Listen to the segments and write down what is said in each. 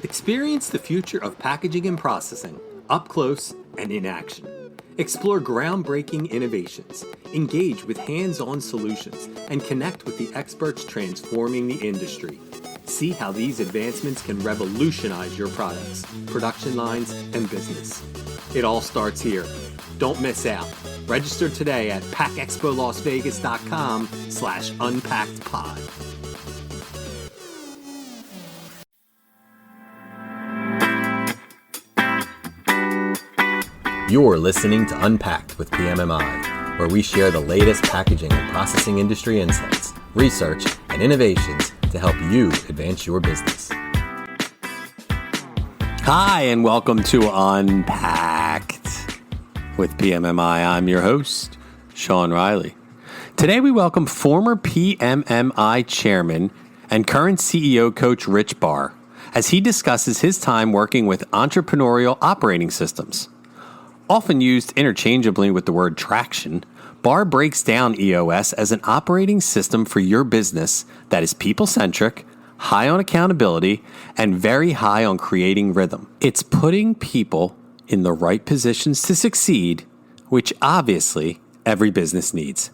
Experience the future of packaging and processing up close and in action. Explore groundbreaking innovations, engage with hands-on solutions, and connect with the experts transforming the industry. See how these advancements can revolutionize your products, production lines, and business. It all starts here. Don't miss out. Register today at packexpolasvegas.com/unpackedpod. You're listening to Unpacked with PMMI, where we share the latest packaging and processing industry insights, research, and innovations to help you advance your business. Hi, and welcome to Unpacked with PMMI. I'm your host, Sean Riley. Today we welcome former PMMI Chairman and current CEO Coach Rich Barr as he discusses his time working with Entrepreneurial Operating Systems. Often used interchangeably with the word traction, Barr breaks down EOS as an operating system for your business that is people-centric, high on accountability, and very high on creating rhythm. It's putting people in the right positions to succeed, which obviously every business needs.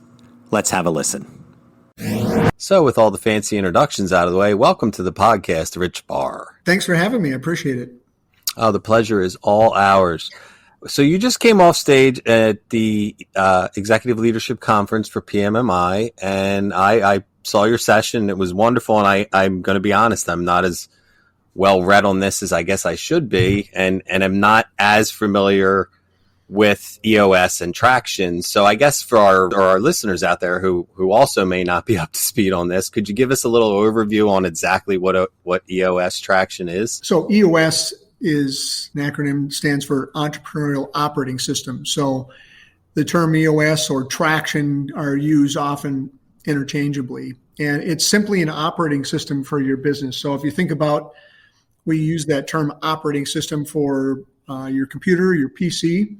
Let's have a listen. So with all the fancy introductions out of the way, welcome to the podcast, Rich Barr. Thanks for having me. I appreciate it. Oh, the pleasure is all ours. So you just came off stage at the Executive Leadership Conference for PMMI, and I saw your session. It was wonderful, and I'm going to be honest, I'm not as well read on this as I guess I should be, and I'm not as familiar with EOS and traction. So I guess for our listeners out there who also may not be up to speed on this, could you give us a little overview on exactly what EOS traction is? So EOS is an acronym, stands for Entrepreneurial Operating Systems. So the term EOS or traction are used often interchangeably, and it's simply an operating system for your business. So if you think about, we use that term operating system for your computer, your PC,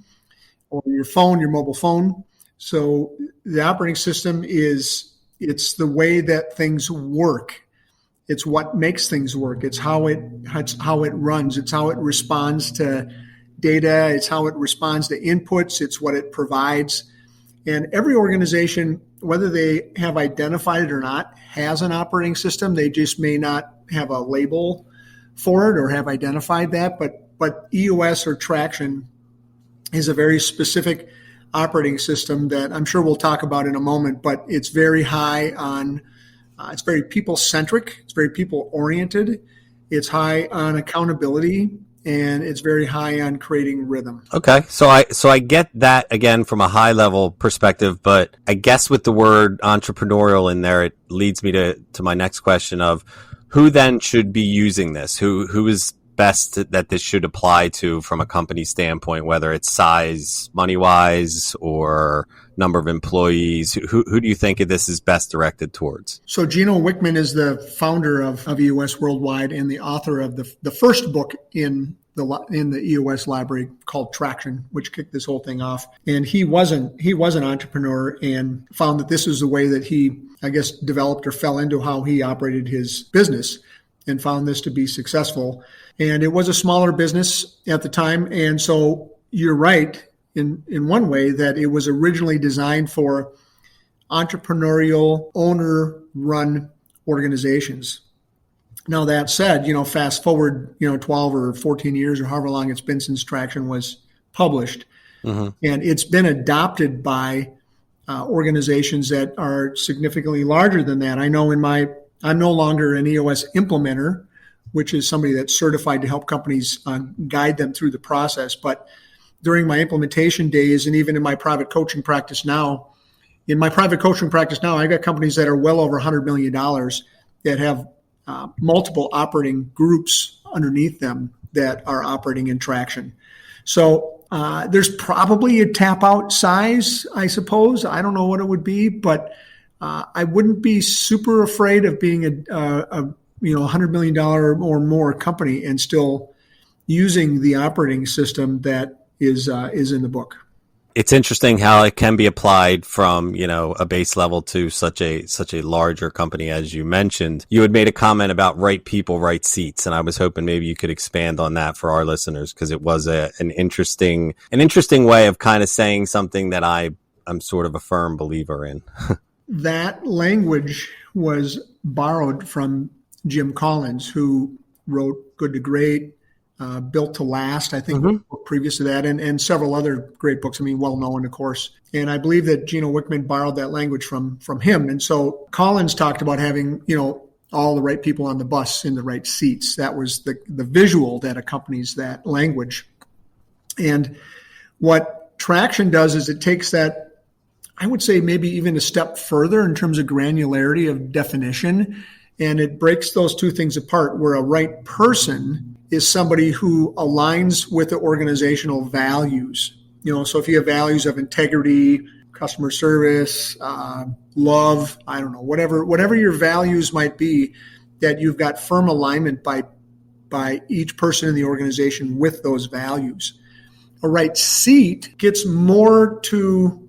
or your phone, your mobile phone. So the operating system it's the way that things work. It's what makes things work. It's how it runs. It's how it responds to data. It's how it responds to inputs. It's what it provides. And every organization, whether they have identified it or not, has an operating system. They just may not have a label for it or have identified that. But EOS or traction is a very specific operating system that I'm sure we'll talk about in a moment, but it's very high on it's very people-centric. It's very people-oriented. It's high on accountability, and it's very high on creating rhythm. Okay, so I get that again from a high-level perspective, but I guess with the word entrepreneurial in there, it leads me to my next question of who then should be using this? Who is best that this should apply to from a company standpoint, whether it's size, money-wise, or number of employees? Who do you think this is best directed towards? So Gino Wickman is the founder of EOS Worldwide and the author of the first book in the EOS library called Traction, which kicked this whole thing off. And he was an entrepreneur and found that this is the way that he, I guess, developed or fell into how he operated his business and found this to be successful. And it was a smaller business at the time. And so you're right in one way that it was originally designed for entrepreneurial owner-run organizations. Now that said, fast forward, 12 or 14 years or however long it's been since Traction was published. Mm-hmm. And it's been adopted by organizations that are significantly larger than that. I know I'm no longer an EOS implementer, which is somebody that's certified to help companies guide them through the process. But during my implementation days and even in my private coaching practice now, I've got companies that are well over $100 million that have multiple operating groups underneath them that are operating in Traction. So there's probably a tap out size, I suppose. I don't know what it would be, but I wouldn't be super afraid of being a $100 million or more company and still using the operating system that is in the book. it's interesting how it can be applied from, a base level to such a larger company as you mentioned. You had made a comment about right people, right seats, and I was hoping maybe you could expand on that for our listeners, because it was an interesting way of kind of saying something that I'm sort of a firm believer in. That language was borrowed from Jim Collins, who wrote Good to Great, Built to Last, I think, previous to that, and several other great books, well known, of course. And I believe that Gino Wickman borrowed that language from him. And so Collins talked about having, all the right people on the bus in the right seats. That was the visual that accompanies that language. And what Traction does is it takes that, I would say, maybe even a step further in terms of granularity of definition, and it breaks those two things apart, where a right person is somebody who aligns with the organizational values. So if you have values of integrity, customer service, love, I don't know, whatever your values might be, that you've got firm alignment by each person in the organization with those values. A right seat gets more to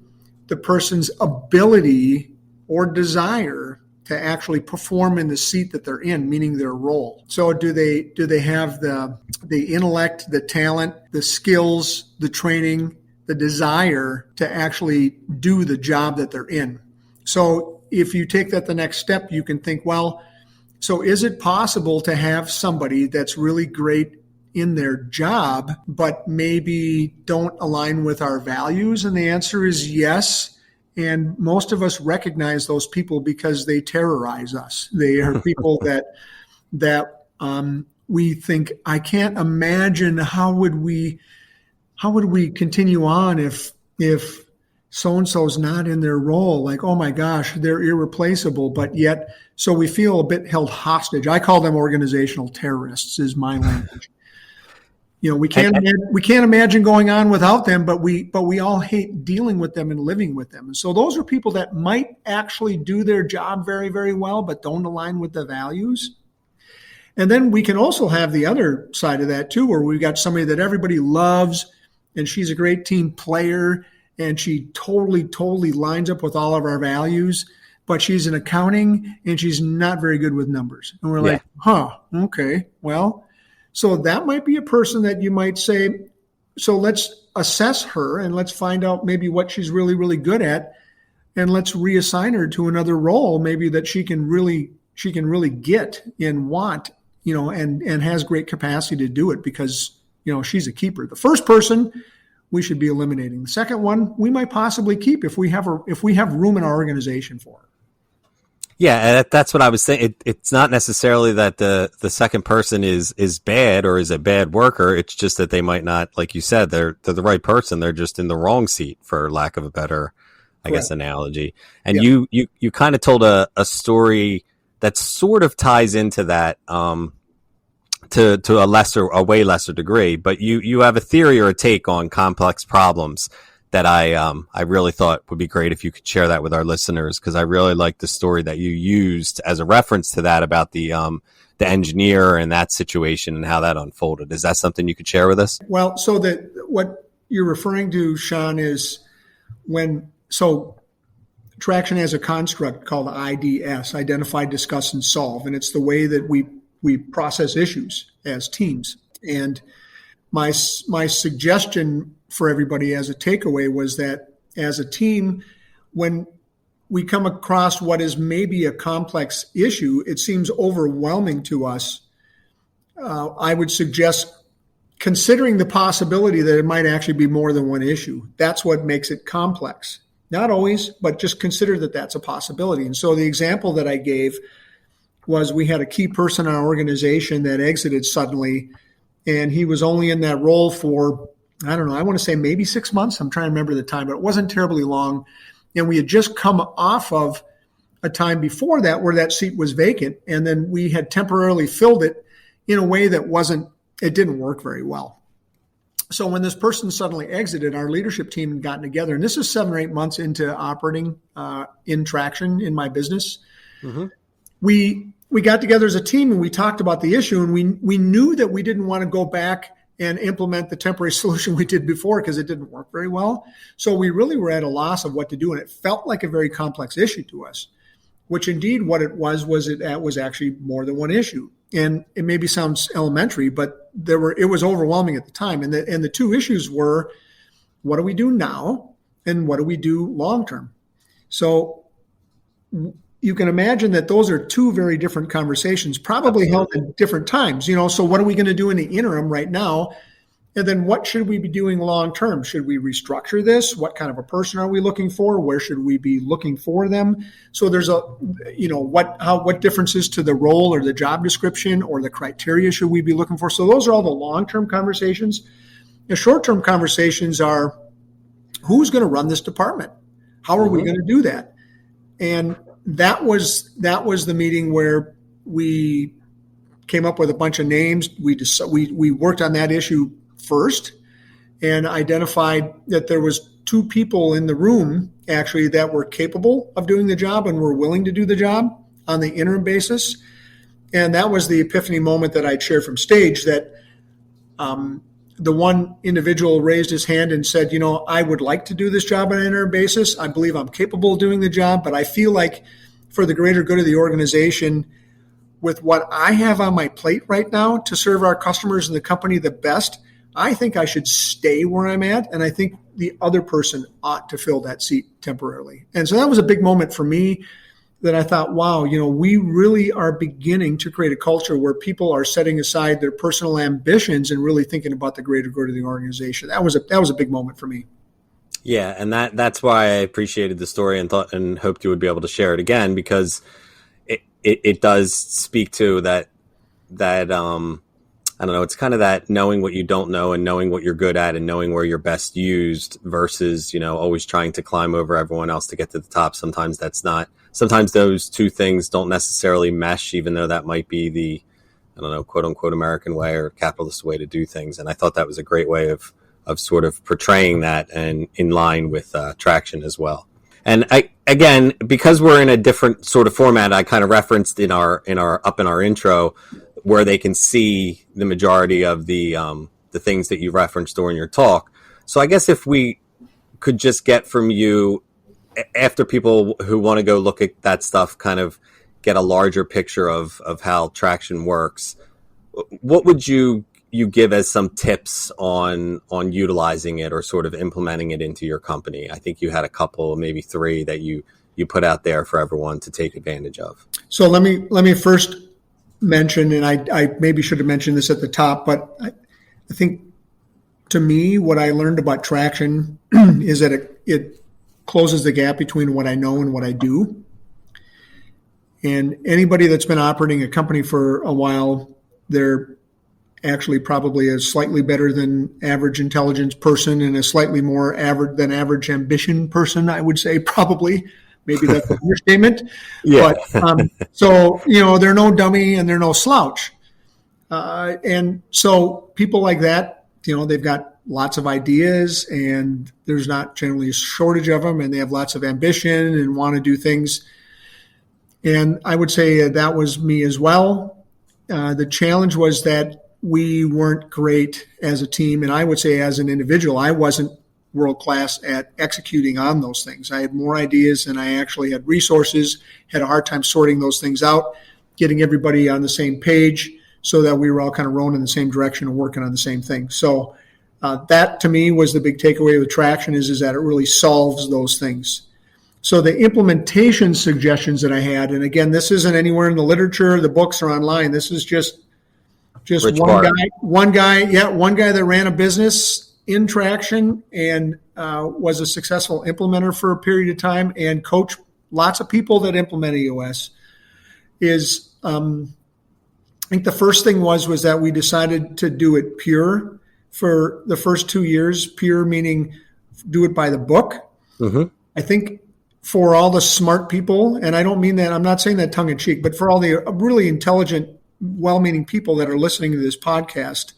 the person's ability or desire to actually perform in the seat that they're in, meaning their role. So do they have the intellect, the talent, the skills, the training, the desire to actually do the job that they're in? So if you take that the next step, you can think, well, so is it possible to have somebody that's really great in their job, but maybe don't align with our values? And the answer is yes. And most of us recognize those people because they terrorize us. They are people that we think, I can't imagine how would we continue on if so-and-so's not in their role. Like, oh my gosh, they're irreplaceable. But yet, so we feel a bit held hostage. I call them organizational terrorists, is my language. We can't imagine going on without them, but we all hate dealing with them and living with them. And so those are people that might actually do their job very, very well, but don't align with the values. And then we can also have the other side of that too, where we've got somebody that everybody loves, and she's a great team player, and she totally lines up with all of our values, but she's in accounting and she's not very good with numbers. And we're like, okay, well. So that might be a person that you might say, so let's assess her and let's find out maybe what she's really, really good at, and let's reassign her to another role, maybe that she can really get and want, and has great capacity to do it, because, she's a keeper. The first person we should be eliminating. The second one we might possibly keep if we have room in our organization for her. Yeah, that's what I was saying. It's not necessarily that the second person is bad or is a bad worker. It's just that they might not, like you said, they're the right person. They're just in the wrong seat, for lack of a better, I guess, analogy. And you kind of told a story that sort of ties into that to a way lesser degree. But you have a theory or a take on complex problems that I really thought would be great if you could share that with our listeners, because I really like the story that you used as a reference to that about the engineer and that situation and how that unfolded. Is that something you could share with us? Well, so what you're referring to, Sean, is Traction has a construct called IDS, Identify, Discuss, and Solve, and it's the way that we process issues as teams. And my suggestion for everybody as a takeaway was that as a team, when we come across what is maybe a complex issue, it seems overwhelming to us. I would suggest considering the possibility that it might actually be more than one issue. That's what makes it complex. Not always, but just consider that that's a possibility. And so the example that I gave was we had a key person in our organization that exited suddenly, and he was only in that role for, I don't know, I want to say maybe 6 months. I'm trying to remember the time, but it wasn't terribly long. And we had just come off of a time before that where that seat was vacant. And then we had temporarily filled it in a way that it didn't work very well. So when this person suddenly exited, our leadership team had gotten together, and this is 7 or 8 months into operating in Traction in my business. Mm-hmm. We got together as a team and we talked about the issue, and we knew that we didn't want to go back and implement the temporary solution we did before because it didn't work very well. So we really were at a loss of what to do, and it felt like a very complex issue to us, which indeed what it was it was actually more than one issue. And it maybe sounds elementary, but it was overwhelming at the time. And the two issues were, what do we do now and what do we do long term? So you can imagine that those are two very different conversations, probably held at different times. So what are we going to do in the interim right now? And then what should we be doing long term? Should we restructure this? What kind of a person are we looking for? Where should we be looking for them? So there's what differences to the role or the job description or the criteria should we be looking for? So those are all the long-term conversations. The short-term conversations are, who's going to run this department? How are we going to do that? And that was the meeting where we came up with a bunch of names. We worked on that issue first and identified that there was two people in the room actually that were capable of doing the job and were willing to do the job on the interim basis. And that was the epiphany moment that I'd shared from stage, that the one individual raised his hand and said, I would like to do this job on an interim basis. I believe I'm capable of doing the job, but I feel like for the greater good of the organization, with what I have on my plate right now to serve our customers and the company the best, I think I should stay where I'm at, and I think the other person ought to fill that seat temporarily. And so that was a big moment for me that I thought, wow, we really are beginning to create a culture where people are setting aside their personal ambitions and really thinking about the greater good of the organization. That was a big moment for me. Yeah, and that's why I appreciated the story and thought and hoped you would be able to share it again, because it does speak to that I don't know, it's kind of that knowing what you don't know and knowing what you're good at and knowing where you're best used versus, always trying to climb over everyone else to get to the top. Sometimes those two things don't necessarily mesh, even though that might be the, quote unquote American way or capitalist way to do things. And I thought that was a great way of sort of portraying that and in line with Traction as well. And again, because we're in a different sort of format, I kind of referenced in our intro where they can see the majority of the things that you referenced during your talk. So I guess if we could just get from you, after people who want to go look at that stuff kind of get a larger picture of how Traction works, what would you give as some tips on utilizing it or sort of implementing it into your company? I think you had a couple, maybe three that you put out there for everyone to take advantage of. So let me first mention, and I maybe should have mentioned this at the top, but I think to me, what I learned about Traction is that it closes the gap between what I know and what I do. And anybody that's been operating a company for a while, they're actually probably a slightly better than average intelligence person and a slightly more average than average ambition person, I would say, probably. Maybe that's an understatement. Yeah. But so, they're no dummy and they're no slouch. And so people like that, they've got lots of ideas and there's not generally a shortage of them, and they have lots of ambition and want to do things. And I would say that was me as well. The challenge was that we weren't great as a team. And I would say as an individual, I wasn't world-class at executing on those things. I had more ideas than I actually had resources, had a hard time sorting those things out, getting everybody on the same page so that we were all kind of rowing in the same direction and working on the same thing. So that to me was the big takeaway with Traction is that it really solves those things. So the implementation suggestions that I had, and again, this isn't anywhere in the literature, the books are online. This is just Rich one Barr. one guy that ran a business in Traction and was a successful implementer for a period of time and coached lots of people that implement EOS. I think the first thing was that we decided to do it pure for the first 2 years. Pure meaning do it by the book. Mm-hmm. I think for all the smart people, and I don't mean that, I'm not saying that tongue in cheek, but for all the really intelligent, well-meaning people that are listening to this podcast,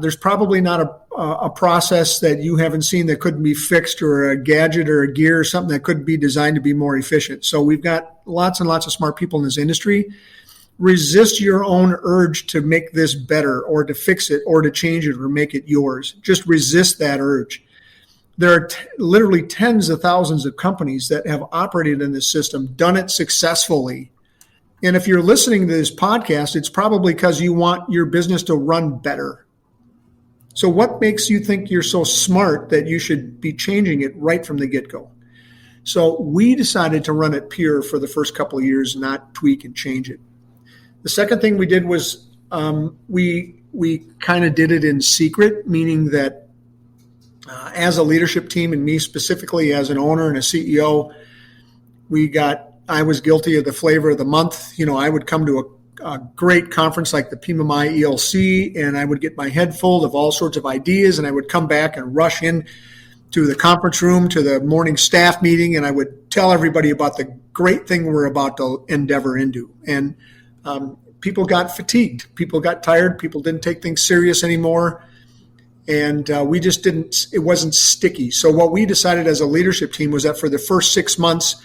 there's probably not a process that you haven't seen that couldn't be fixed, or a gadget or a gear or something that could be designed to be more efficient. So we've got lots and lots of smart people in this industry. resist your own urge to make this better or to fix it or to change it or make it yours. Just resist that urge. There are literally tens of thousands of companies that have operated in this system, done it successfully. And if you're listening to this podcast, it's probably because you want your business to run better. So what makes you think you're so smart that you should be changing it right from the get-go? So we decided to run it pure for the first couple of years, not tweak and change it. The second thing we did was we kind of did it in secret, meaning that as a leadership team, and me specifically as an owner and a CEO, I was guilty of the flavor of the month. I would come to a great conference like the PMMI ELC, and I would get my head full of all sorts of ideas, and I would come back and rush in to the conference room, to the morning staff meeting, and I would tell everybody about the great thing we're about to endeavor into. And people got fatigued. People got tired. People didn't take things serious anymore. And it wasn't sticky. So what we decided as a leadership team was that for the first 6 months,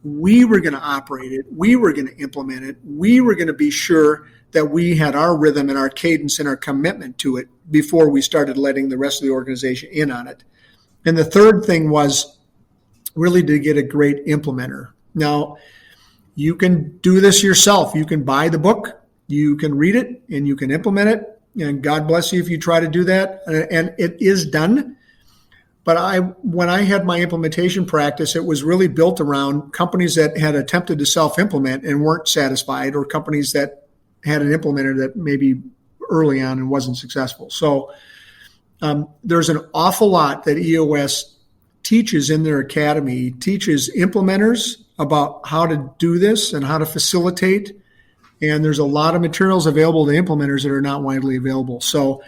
we were going to operate it. We were going to implement it. We were going to be sure that we had our rhythm and our cadence and our commitment to it before we started letting the rest of the organization in on it. And the third thing was really to get a great implementer. Now, you can do this yourself. You can buy the book, you can read it, and you can implement it. And God bless you if you try to do that. And it is done. But when I had my implementation practice, it was really built around companies that had attempted to self-implement and weren't satisfied, or companies that had an implementer that maybe early on and wasn't successful. So there's an awful lot that EOS teaches in their academy, teaches implementers about how to do this and how to facilitate. And there's a lot of materials available to implementers that are not widely available. So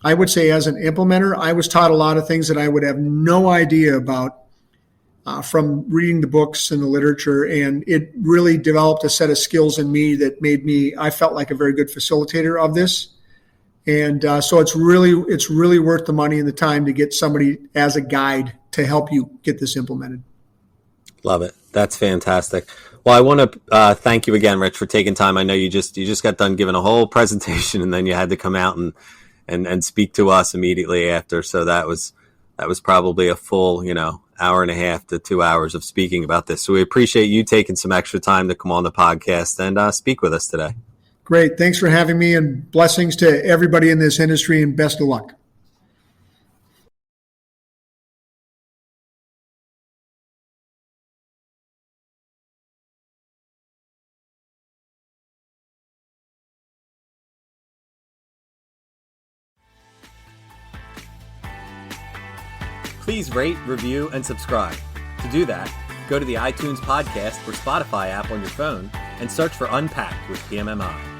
I would say as an implementer, I was taught a lot of things that I would have no idea about from reading the books and the literature. And it really developed a set of skills in me that I felt like a very good facilitator of this. And so it's really worth the money and the time to get somebody as a guide to help you get this implemented. Love it. That's fantastic. Well, I want to thank you again, Rich, for taking time. I know you just got done giving a whole presentation, and then you had to come out and speak to us immediately after. So that was probably a full, hour and a half to 2 hours of speaking about this. So we appreciate you taking some extra time to come on the podcast and speak with us today. Great. Thanks for having me, and blessings to everybody in this industry, and best of luck. Please rate, review, and subscribe. To do that, go to the iTunes podcast or Spotify app on your phone and search for Unpacked with PMMI.